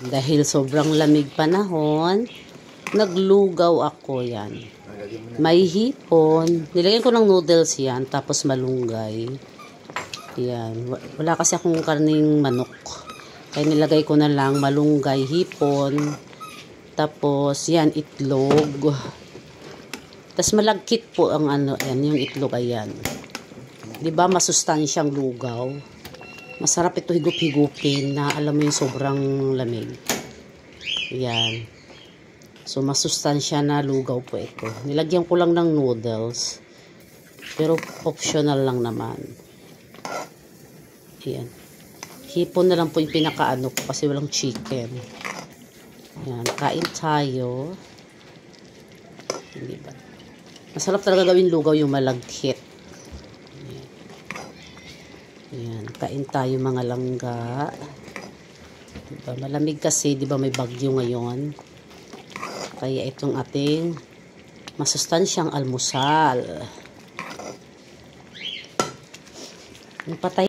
Dahil sobrang lamig panahon, naglugaw ako yan. May hipon. Nilagyan ko ng noodles yan, tapos malunggay. Yan. Wala kasi akong karning manok. Kaya nilagay ko na lang malunggay, hipon. Tapos yan, itlog. Tapos malagkit po ang ano, yan, yung itlog ayan. 'Di ba masustansyang lugaw? Masarap ito higup-higupin na alam mo yung sobrang lamig. Yan. So, masustansya na lugaw po ito. Nilagyan ko lang ng noodles. Pero, optional lang naman. Yan. Hipon na lang po yung pinakaano ko kasi walang chicken. Yan. Kain tayo. Hindi ba? Masarap talaga gawin lugaw yung malagkit. Ayan, kain tayo mga langga. Diba, malamig kasi, diba may bagyo ngayon. Kaya itong ating masustansyang almusal. Yung patay